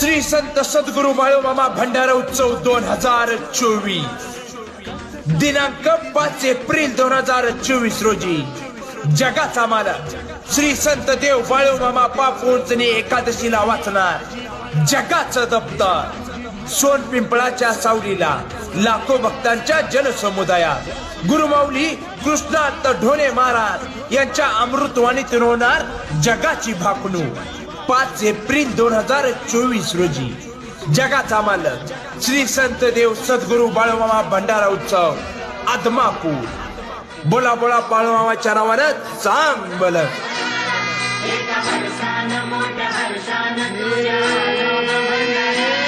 श्री संत सद्गुरु बाळूमामा भंडारा उत्सव 2024 दिनांक 5 एप्रिल 2024 रोजी जगाचा मालक श्री संत देव बाळूमामा पापोंचणी एकादशीला वाचणार जगाचं दप्तर सोनपिंपळाच्या सावलीला लाखो भक्तांच्या जनसमुदायात गुरुमाऊली कृष्णात ढोणे महाराज यांच्या अमृतवाणीतून होणार जगाची भाकणूक 5 एप्रिल 2024 रोजी जगाचा मालक श्री संत देव सद्गुरु बाळूमामा भंडारा उत्सव आदमापूर बोला बोला बाळूमामाच्या नावानं सांग बोल एका वर्षानं मोठ्या हर्षानं तुझ्या भंडारे